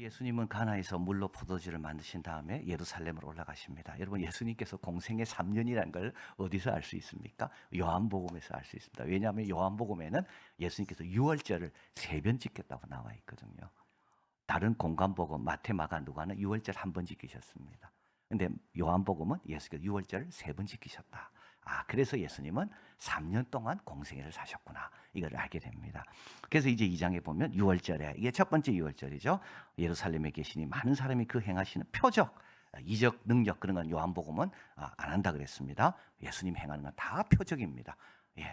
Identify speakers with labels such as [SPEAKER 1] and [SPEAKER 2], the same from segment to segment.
[SPEAKER 1] 예수님은 가나에서 물로 포도주를 만드신 다음에 예루살렘으로 올라가십니다. 여러분, 예수님께서 공생의 3년이라는 걸 어디서 알 수 있습니까? 요한복음에서 알 수 있습니다. 왜냐하면 요한복음에는 예수님께서 유월절을 3번 지켰다고 나와 있거든요. 다른 공관복음 마태, 마가, 누가는 유월절 1번 지키셨습니다. 근데 요한복음은 예수께서 유월절을 3번 지키셨다. 그래서 예수님은 3년 동안 공생애를 사셨구나. 이걸 알게 됩니다. 그래서 이제 2장에 보면 유월절에, 이게 첫 번째 유월절이죠. 예루살렘에 계시니 많은 사람이 그 행하시는 표적, 이적, 능력, 그런 건 요한복음은 안 한다 그랬습니다. 예수님 행하는 건 다 표적입니다.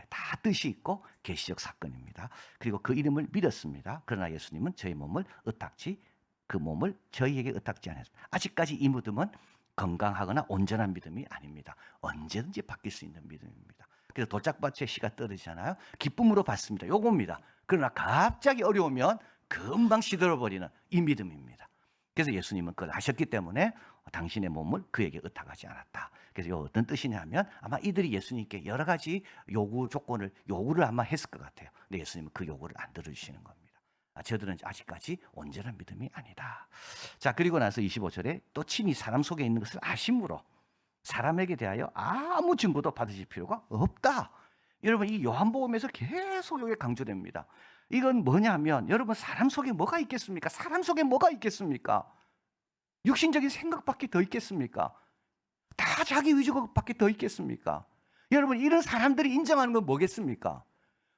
[SPEAKER 1] 다 뜻이 있고 계시적 사건입니다. 그리고 그 이름을 믿었습니다. 그러나 예수님은 저희 몸을 의탁지, 그 몸을 저희에게 의탁지 않았습니다. 아직까지 이 믿음은 건강하거나 온전한 믿음이 아닙니다. 언제든지 바뀔 수 있는 믿음입니다. 그래서 돌짝밭에 씨가 떨어지잖아요. 기쁨으로 받습니다. 요겁니다. 그러나 갑자기 어려우면 금방 시들어버리는 이 믿음입니다. 그래서 예수님은 그걸 아셨기 때문에 당신의 몸을 그에게 의탁하지 않았다. 그래서 이거 어떤 뜻이냐면 아마 이들이 예수님께 여러 가지 요구를 아마 했을 것 같아요. 근데 예수님은 그 요구를 안 들어주시는 겁니다. 저들은 아직까지 온전한 믿음이 아니다. 자, 그리고 나서 25절에 또 친히 사람 속에 있는 것을 아심으로 사람에게 대하여 아무 증거도 받으실 필요가 없다. 여러분, 이 요한복음에서 계속 이게 강조됩니다. 이건 뭐냐면 여러분, 사람 속에 뭐가 있겠습니까? 사람 속에 뭐가 있겠습니까? 육신적인 생각밖에 더 있겠습니까? 다 자기 위주밖에 더 있겠습니까? 여러분, 이런 사람들이 인정하는 건 뭐겠습니까?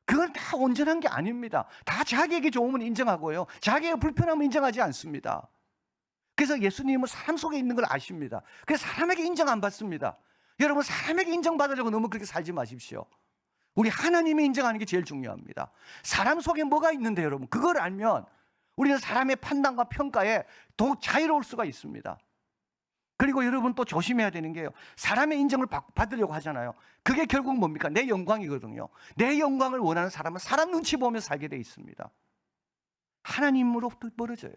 [SPEAKER 1] 그건 다 온전한 게 아닙니다. 다 자기에게 좋으면 인정하고요. 자기에게 불편하면 인정하지 않습니다. 그래서 예수님은 사람 속에 있는 걸 아십니다. 그래서 사람에게 인정 안 받습니다. 여러분, 사람에게 인정받으려고 너무 그렇게 살지 마십시오. 우리 하나님이 인정하는 게 제일 중요합니다. 사람 속에 뭐가 있는데 여러분, 그걸 알면 우리는 사람의 판단과 평가에 더욱 자유로울 수가 있습니다. 그리고 여러분 또 조심해야 되는 게요. 사람의 인정을 받으려고 하잖아요. 그게 결국 뭡니까? 내 영광이거든요. 내 영광을 원하는 사람은 사람 눈치 보며 살게 돼 있습니다. 하나님으로부터 멀어져요.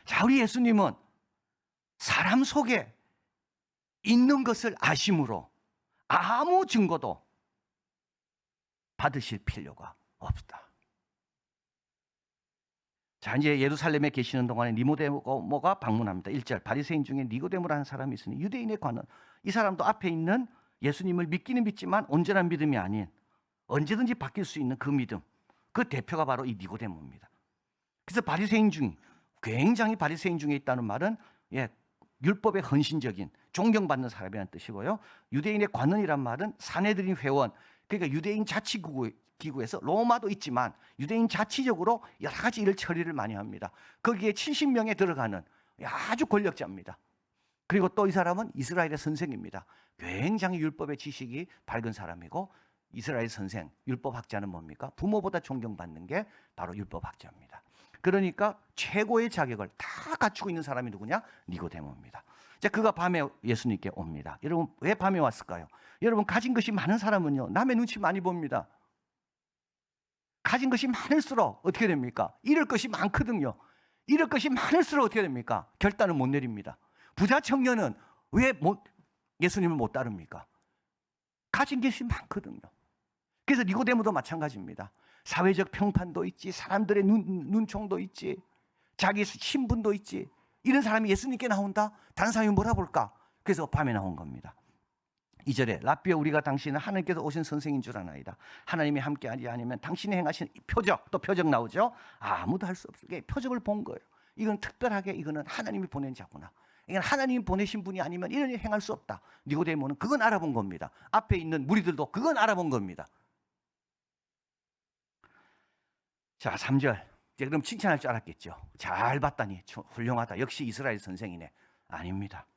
[SPEAKER 1] 자, 우리 예수님은 사람 속에 있는 것을 아심으로 아무 증거도 받으실 필요가 없다. 자, 이제 예루살렘에 계시는 동안에 니고데모가 방문합니다. 1절, 바리새인 중에 니고데모라는 사람이 있으니 유대인의 관원, 이 사람도 앞에 있는 예수님을 믿기는 믿지만 온전한 믿음이 아닌 언제든지 바뀔 수 있는 그 믿음, 그 대표가 바로 이 니고데모입니다. 그래서 굉장히 바리새인 중에 있다는 말은 율법에 헌신적인 존경받는 사람이라는 뜻이고요. 유대인의 관원이란 말은 사내들인 회원, 그러니까 유대인 자치기구에서 로마도 있지만 유대인 자치적으로 여러 가지 일 처리를 많이 합니다. 거기에 70명에 들어가는 아주 권력자입니다. 그리고 또 이 사람은 이스라엘의 선생입니다. 굉장히 율법의 지식이 밝은 사람이고, 이스라엘 선생, 율법학자는 뭡니까? 부모보다 존경받는 게 바로 율법학자입니다. 그러니까 최고의 자격을 다 갖추고 있는 사람이 누구냐? 니고데모입니다. 자, 그가 밤에 예수님께 옵니다. 여러분, 왜 밤에 왔을까요? 여러분, 가진 것이 많은 사람은요, 남의 눈치 많이 봅니다. 가진 것이 많을수록 어떻게 됩니까? 잃을 것이 많거든요. 잃을 것이 많을수록 어떻게 됩니까? 결단을 못 내립니다. 부자 청년은 왜 예수님을 못 따릅니까? 가진 것이 많거든요. 그래서 니고데모도 마찬가지입니다. 사회적 평판도 있지, 사람들의 눈총도 있지, 자기 신분도 있지. 이런 사람이 예수님께 나온다? 다른 사람이 뭐라 볼까? 그래서 밤에 나온 겁니다. 2절에 라삐어, 우리가 당신은 하나님께서 오신 선생인 줄 아나이다. 하나님이 함께하지 않으면 당신이 행하신 표적, 또 표적 나오죠? 아무도 할 수 없게 표적을 본 거예요. 이건 특별하게 이거는 하나님이 보낸 자구나. 이건 하나님이 보내신 분이 아니면 이런 일 행할 수 없다. 니고데모는 그건 알아본 겁니다. 앞에 있는 무리들도 그건 알아본 겁니다. 자, 3절. 그럼 칭찬할 줄 알았겠죠. 잘 봤다니 훌륭하다. 역시 이스라엘 선생이네. 아닙니다.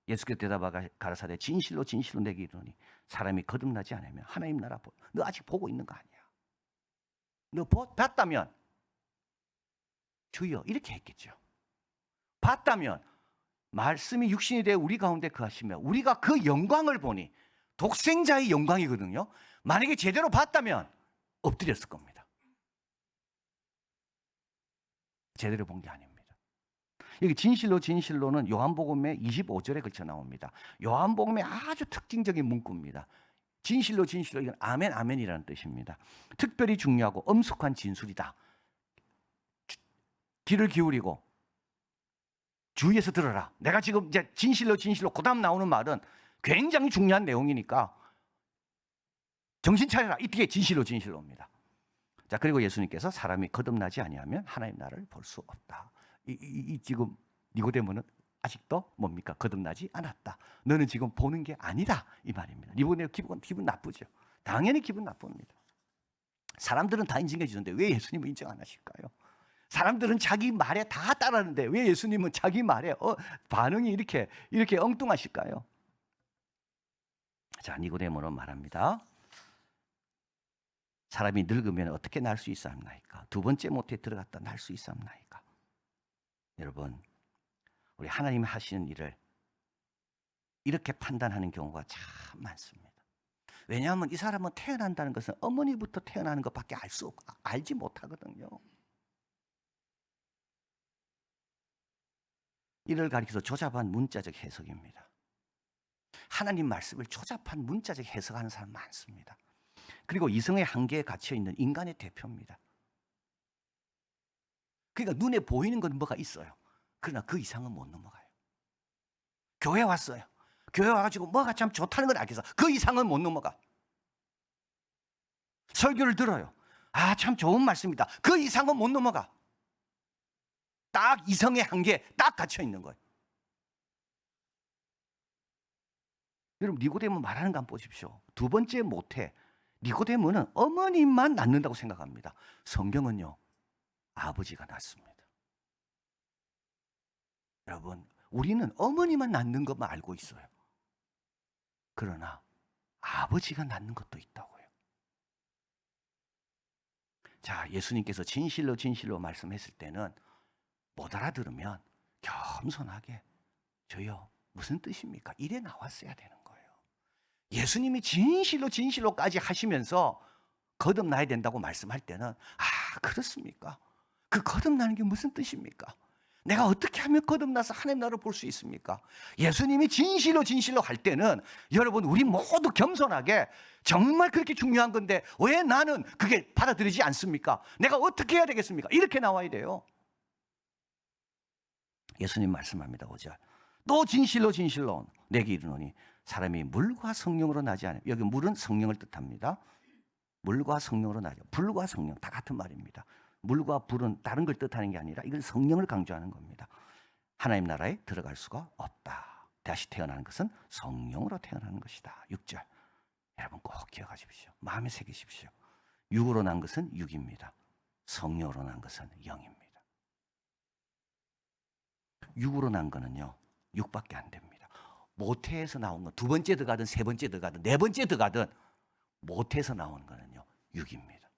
[SPEAKER 1] 예수께서 대답하 가라사대 진실로 진실로 내게 이르노니 사람이 거듭나지 않으면 하나님 나라 너 아직 보고 있는 거 아니야. 너 봤다면 주여 이렇게 했겠죠. 봤다면 말씀이 육신이 되어 우리 가운데 거하시며 우리가 그 영광을 보니, 독생자의 영광이거든요. 만약에 제대로 봤다면 엎드렸을 겁니다. 제대로 본 게 아닙니다. 여기 진실로 진실로는 요한복음의 25절에 걸쳐 나옵니다. 요한복음의 아주 특징적인 문구입니다. 진실로 진실로, 이건 아멘 아멘이라는 뜻입니다. 특별히 중요하고 엄숙한 진술이다. 귀를 기울이고 주위에서 들어라. 내가 지금 이제 진실로 그다음 나오는 말은 굉장히 중요한 내용이니까 정신 차려라. 이게 진실로입니다. 자, 그리고 예수님께서 사람이 거듭나지 아니하면 하나님 나라를 볼 수 없다. 지금 니고데모는 아직도 뭡니까? 거듭나지 않았다. 너는 지금 보는 게 아니다. 이 말입니다. 니고데모 기분 나쁘죠. 당연히 기분 나쁩니다. 사람들은 다 인정해 주는데 왜 예수님은 인정 안 하실까요? 사람들은 자기 말에 다 따르는데 왜 예수님은 자기 말에 반응이 이렇게 엉뚱하실까요? 자, 니고데모는 말합니다. 사람이 늙으면 어떻게 날 수 있사옵나이까? 두 번째 모태에 들어갔다 날 수 있사옵나이까? 여러분, 우리 하나님이 하시는 일을 이렇게 판단하는 경우가 참 많습니다. 왜냐하면 이 사람은 태어난다는 것은 어머니부터 태어나는 것밖에 알지 못하거든요. 이를 가리켜서 조잡한 문자적 해석입니다. 하나님 말씀을 조잡한 문자적 해석하는 사람 많습니다. 그리고 이성의 한계에 갇혀있는 인간의 대표입니다. 그러니까 눈에 보이는 건 뭐가 있어요. 그러나 그 이상은 못 넘어가요. 교회 왔어요. 교회 와가지고 뭐가 참 좋다는 걸 알겠어. 그 이상은 못 넘어가. 설교를 들어요. 아, 참 좋은 말씀이다. 그 이상은 못 넘어가. 딱 이성의 한계에 딱 갇혀있는 거예요. 여러분, 니고데모 말하는 거 한번 보십시오. 두 번째 모태, 니고데모는 어머님만 낳는다고 생각합니다. 성경은요, 아버지가 낳습니다. 여러분, 우리는 어머니만 낳는 것만 알고 있어요. 그러나 아버지가 낳는 것도 있다고요. 자, 예수님께서 진실로 말씀했을 때는 못 알아들으면 겸손하게 저요, 무슨 뜻입니까? 이래 나왔어야 되는 거예요. 예수님이 진실로까지 하시면서 거듭나야 된다고 말씀할 때는 아, 그렇습니까? 그 거듭나는 게 무슨 뜻입니까? 내가 어떻게 하면 거듭나서 하나님 나라를 볼 수 있습니까? 예수님이 진실로 할 때는 여러분, 우리 모두 겸손하게 정말 그렇게 중요한 건데 왜 나는 그게 받아들이지 않습니까? 내가 어떻게 해야 되겠습니까? 이렇게 나와야 돼요. 예수님 말씀합니다. 5절. 또 진실로 내게 이르노니 사람이 물과 성령으로 나지 않으면, 여기 물은 성령을 뜻합니다. 물과 성령으로 나죠. 불과 성령 다 같은 말입니다. 물과 불은 다른 걸 뜻하는 게 아니라 이건 성령을 강조하는 겁니다. 하나님 나라에 들어갈 수가 없다. 다시 태어나는 것은 성령으로 태어나는 것이다. 6절. 여러분 꼭 기억하십시오. 마음에 새기십시오. 육으로 난 것은 육입니다. 성령으로 난 것은 영입니다. 육으로 난 거는요, 육밖에 안 됩니다. 모태에서 나온 건 두 번째 들어가든 세 번째 들어가든 네 번째 들어가든 모태에서 나오는 거는요, 육입니다.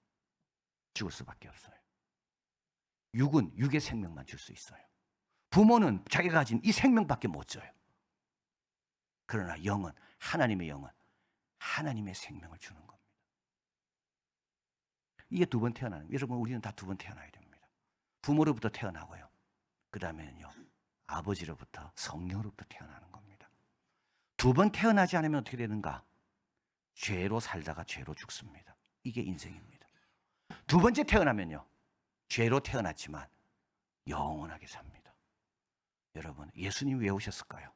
[SPEAKER 1] 죽을 수밖에 없어요. 육은 육의 생명만 줄 수 있어요. 부모는 자기가 가진 이 생명밖에 못 줘요. 그러나 영은, 하나님의 영은 하나님의 생명을 주는 겁니다. 이게 두 번 태어나는 거예요. 여러분, 우리는 다 두 번 태어나야 됩니다. 부모로부터 태어나고요, 그 다음에는요, 아버지로부터, 성령으로부터 태어나는 겁니다. 두 번 태어나지 않으면 어떻게 되는가? 죄로 살다가 죄로 죽습니다. 이게 인생입니다. 두 번째 태어나면요, 죄로 태어났지만 영원하게 삽니다. 여러분, 예수님 왜 오셨을까요?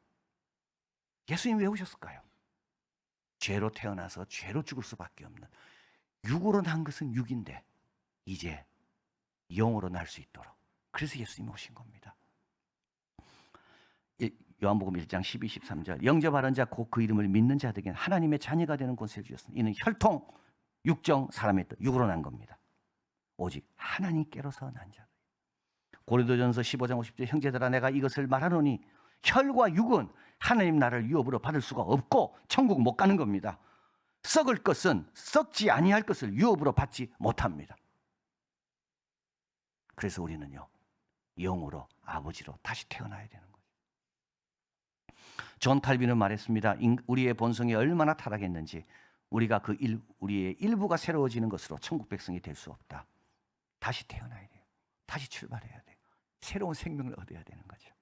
[SPEAKER 1] 예수님 왜 오셨을까요? 죄로 태어나서 죄로 죽을 수밖에 없는, 육으로 난 것은 육인데 이제 영으로 날 수 있도록, 그래서 예수님이 오신 겁니다. 요한복음 1장 12, 13절. 영접하는 자 곧 그 이름을 믿는 자들에게는 하나님의 자녀가 되는 권세를 주셨으니 이는 혈통, 육정, 사람의 뜻, 육으로 난 겁니다. 오직 하나님께로서 난 자들. 고린도전서 15장 50절. 형제들아, 내가 이것을 말하노니 혈과 육은 하나님 나라를 유업으로 받을 수가 없고 천국 못 가는 겁니다. 썩을 것은 썩지 아니할 것을 유업으로 받지 못합니다. 그래서 우리는요, 영으로, 아버지로 다시 태어나야 되는 거예요. 존 칼빈은 말했습니다. 우리의 본성이 얼마나 타락했는지 우리가 우리의 일부가 새로워지는 것으로 천국 백성이 될 수 없다. 다시 태어나야 돼요. 다시 출발해야 돼요. 새로운 생명을 얻어야 되는 거죠.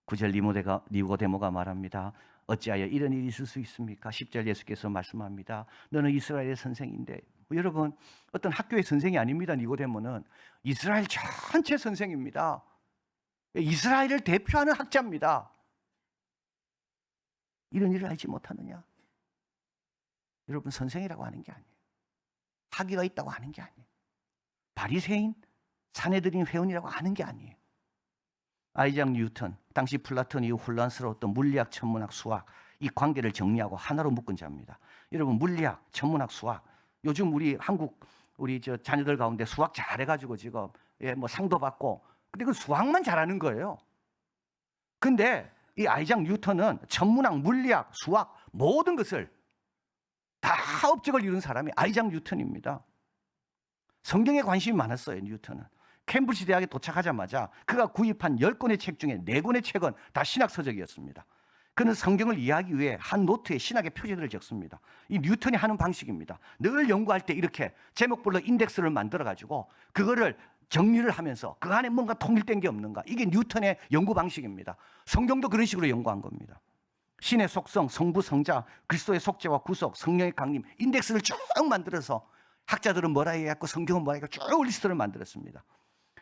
[SPEAKER 1] 9절 니고데모가 말합니다. 어찌하여 이런 일이 있을 수 있습니까? 10절 예수께서 말씀합니다. 너는 이스라엘의 선생인데 여러분, 어떤 학교의 선생이 아닙니다. 니고데모는 이스라엘 전체 선생입니다. 이스라엘을 대표하는 학자입니다. 이런 일을 알지 못하느냐? 여러분, 선생이라고 하는 게 아니에요. 학위가 있다고 하는 게 아니에요. 바리새인, 사내들인 회원이라고 하는 게 아니에요. 아이작 뉴턴, 당시 플라톤 이후 혼란스러웠던 물리학, 천문학, 수학, 이 관계를 정리하고 하나로 묶은 자입니다. 여러분, 물리학, 천문학, 수학, 요즘 우리 한국 우리 자녀들 가운데 수학 잘해가지고 지금 뭐 상도 받고, 근데 그 수학만 잘하는 거예요. 근데 이 아이작 뉴턴은 천문학, 물리학, 수학 모든 것을 다 업적을 이룬 사람이 아이작 뉴턴입니다. 성경에 관심이 많았어요. 뉴턴은 캠브리지 대학에 도착하자마자 그가 구입한 10권의 책 중에 4권의 책은 다 신학 서적이었습니다. 그는 성경을 이해하기 위해 한 노트에 신학의 표제들을 적습니다. 이 뉴턴이 하는 방식입니다. 늘 연구할 때 이렇게 제목별로 인덱스를 만들어가지고 그거를 정리를 하면서 그 안에 뭔가 통일된 게 없는가, 이게 뉴턴의 연구 방식입니다. 성경도 그런 식으로 연구한 겁니다. 신의 속성, 성부, 성자, 그리스도의 속죄와 구속, 성령의 강림, 인덱스를 쭉 만들어서 학자들은 뭐라 해갖고 성경은 뭐라 해갖고 쭉 리스트를 만들었습니다.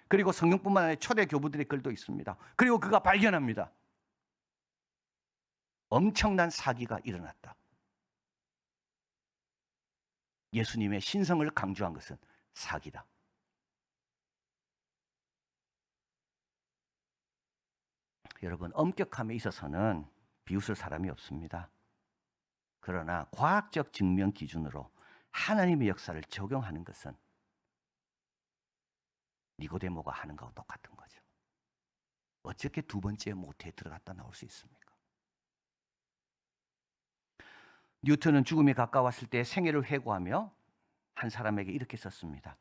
[SPEAKER 1] 그리고 성경뿐만 아니라 초대 교부들의 글도 있습니다. 그리고 그가 발견합니다. 엄청난 사기가 일어났다. 예수님의 신성을 강조한 것은 사기다. 여러분, 엄격함에 있어서는 비웃을 사람이 없습니다. 그러나 과학적 증명 기준으로 하나님의 역사를 적용하는 것은 니고데모가 하는 거하고 똑같은 거죠. 어떻게 두 번째 모태에 들어갔다 나올 수 있습니까? 뉴턴은 죽음에 가까웠을 때 생애를 회고하며 한 사람에게 이렇게 썼습니다.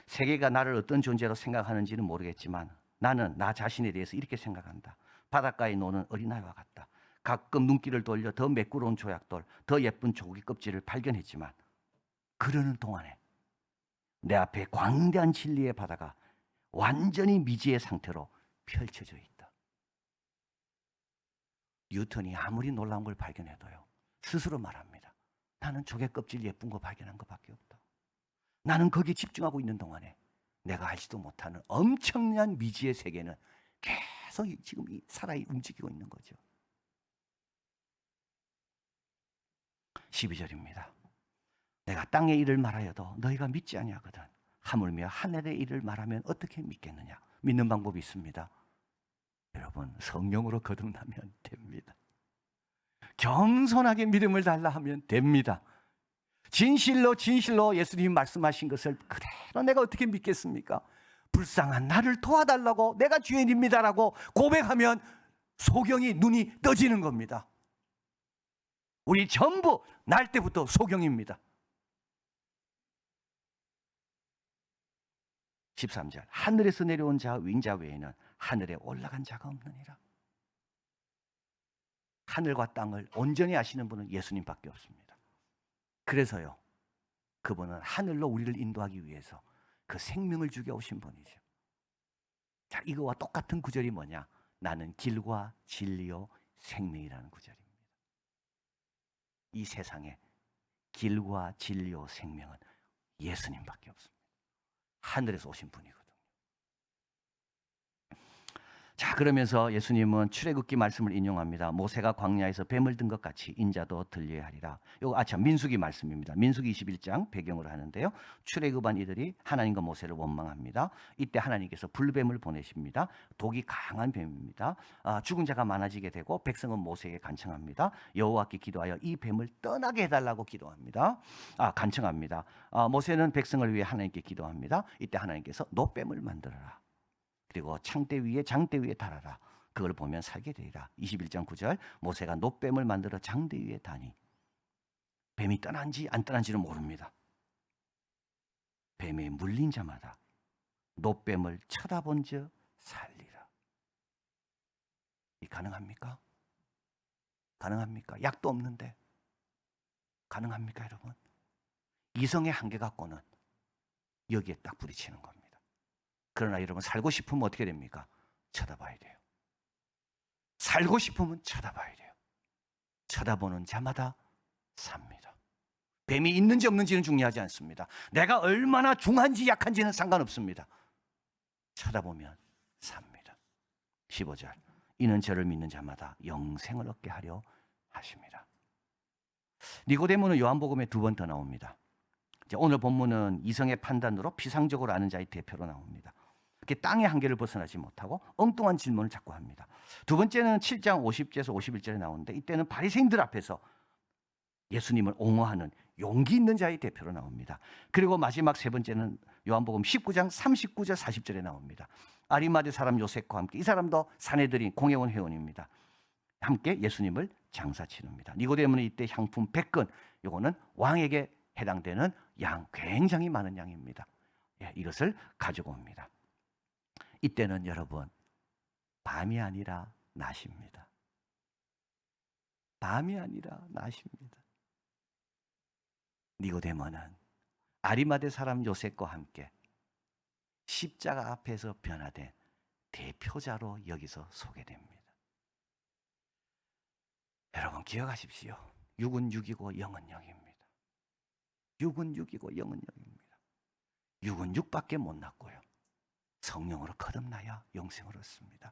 [SPEAKER 1] 세계가 나를 어떤 존재로 생각하는지는 모르겠지만 나는 나 자신에 대해서 이렇게 생각한다. 바닷가에 노는 어린아이와 같다. 가끔 눈길을 돌려 더 매끄러운 조약돌, 더 예쁜 조개 껍질을 발견했지만 그러는 동안에 내 앞에 광대한 진리의 바다가 완전히 미지의 상태로 펼쳐져 있다. 뉴턴이 아무리 놀라운 걸 발견해도요, 스스로 말합니다. 나는 조개 껍질 예쁜 거 발견한 것밖에 없다. 나는 거기에 집중하고 있는 동안에 내가 알지도 못하는 엄청난 미지의 세계는 계속 지금 살아 움직이고 있는 거죠. 12절입니다. 내가 땅의 일을 말하여도 너희가 믿지 아니하거든. 하물며 하늘의 일을 말하면 어떻게 믿겠느냐. 믿는 방법이 있습니다. 여러분, 성령으로 거듭나면 됩니다. 겸손하게 믿음을 달라 하면 됩니다. 진실로 예수님이 말씀하신 것을 그대로 내가 어떻게 믿겠습니까? 불쌍한 나를 도와달라고 내가 죄인입니다라고 고백하면 소경이 눈이 떠지는 겁니다. 우리 전부 날 때부터 소경입니다. 13절, 하늘에서 내려온 자 윈자 외에는 하늘에 올라간 자가 없느니라. 하늘과 땅을 온전히 아시는 분은 예수님밖에 없습니다. 그래서요, 그분은 하늘로 우리를 인도하기 위해서 그 생명을 주게 오신 분이죠. 자, 이거와 똑같은 구절이 뭐냐? 나는 길과 진리요 생명이라는 구절입니다. 이 세상에 길과 진리요 생명은 예수님밖에 없습니다. 하늘에서 오신 분이거든요. 자, 그러면서 예수님은 출애굽기 말씀을 인용합니다. 모세가 광야에서 뱀을 든 것 같이 인자도 들려야 하리라. 이거 민수기 말씀입니다. 민수기 21장 배경으로 하는데요. 출애굽한 이들이 하나님과 모세를 원망합니다. 이때 하나님께서 불뱀을 보내십니다. 독이 강한 뱀입니다. 죽은 자가 많아지게 되고 백성은 모세에게 간청합니다. 여호와께 기도하여 이 뱀을 떠나게 해달라고 기도합니다. 간청합니다. 모세는 백성을 위해 하나님께 기도합니다. 이때 하나님께서 노뱀을 만들어라. 그리고 장대 위에 달아라. 그걸 보면 살게 되리라. 21장 9절, 모세가 노뱀을 만들어 장대 위에 다니 뱀이 떠난지 안 떠난지는 모릅니다. 뱀에 물린 자마다 노뱀을 쳐다본 즉 살리라. 이 가능합니까? 가능합니까? 약도 없는데 가능합니까, 여러분? 이성의 한계 갖고는 여기에 딱 부딪히는 겁니다. 그러나 여러분, 살고 싶으면 어떻게 됩니까? 쳐다봐야 돼요. 살고 싶으면 쳐다봐야 돼요. 쳐다보는 자마다 삽니다. 뱀이 있는지 없는지는 중요하지 않습니다. 내가 얼마나 중한지 약한지는 상관없습니다. 쳐다보면 삽니다. 15절. 이는 저를 믿는 자마다 영생을 얻게 하려 하십니다. 니고데모는 요한복음에 2번 더 나옵니다. 오늘 본문은 이성의 판단으로 피상적으로 아는 자의 대표로 나옵니다. 땅의 한계를 벗어나지 못하고 엉뚱한 질문을 자꾸 합니다. 두 번째는 7장 50절에서 51절에 나오는데 이때는 바리새인들 앞에서 예수님을 옹호하는 용기 있는 자의 대표로 나옵니다. 그리고 마지막 세 번째는 요한복음 19장 39절 40절에 나옵니다. 아리마대 사람 요셉과 함께, 이 사람도 사내들인 공회원 회원입니다. 함께 예수님을 장사치릅니다. 니고데모는 이때 향품 100건, 이거는 왕에게 해당되는 양, 굉장히 많은 양입니다. 이것을 가지고 옵니다. 이때는 여러분 밤이 아니라 낮입니다. 밤이 아니라 낮입니다. 니고데모는 아리마대 사람 요셉과 함께 십자가 앞에서 변화된 대표자로 여기서 소개됩니다. 여러분 기억하십시오. 6은 6이고 0은 0입니다. 6은 6이고 0은 0입니다. 6은 6밖에 못 났고요. 성령으로 거듭나야 영생을 얻습니다.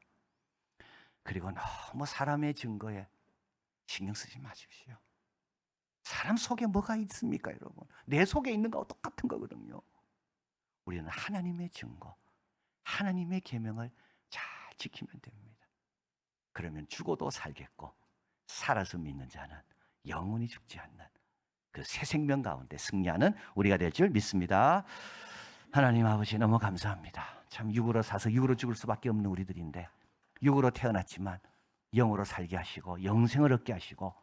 [SPEAKER 1] 그리고 너무 사람의 증거에 신경 쓰지 마십시오. 사람 속에 뭐가 있습니까, 여러분? 내 속에 있는 거하고 똑같은 거거든요. 우리는 하나님의 증거, 하나님의 계명을 잘 지키면 됩니다. 그러면 죽어도 살겠고 살아서 믿는 자는 영원히 죽지 않는 그 새 생명 가운데 승리하는 우리가 될 줄 믿습니다. 하나님 아버지 너무 감사합니다. 참 육으로 사서 육으로 죽을 수밖에 없는 우리들인데 육으로 태어났지만 영으로 살게 하시고 영생을 얻게 하시고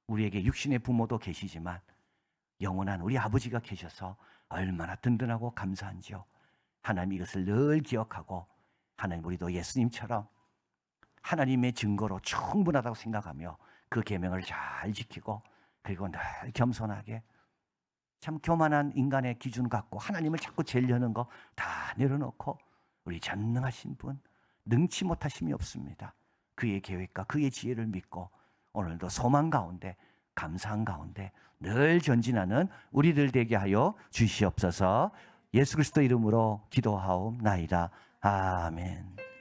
[SPEAKER 1] 우리에게 육신의 부모도 계시지만 영원한 우리 아버지가 계셔서 얼마나 든든하고 감사한지요. 하나님 이것을 늘 기억하고 하나님 우리도 예수님처럼 하나님의 증거로 충분하다고 생각하며 그 계명을 잘 지키고 그리고 늘 겸손하게 참 교만한 인간의 기준 갖고 하나님을 자꾸 재려는 거 다 내려놓고 우리 전능하신 분 능치 못하심이 없습니다. 그의 계획과 그의 지혜를 믿고 오늘도 소망 가운데 감사한 가운데 늘 전진하는 우리들 되게 하여 주시옵소서. 예수 그리스도 이름으로 기도하옵나이다. 아멘.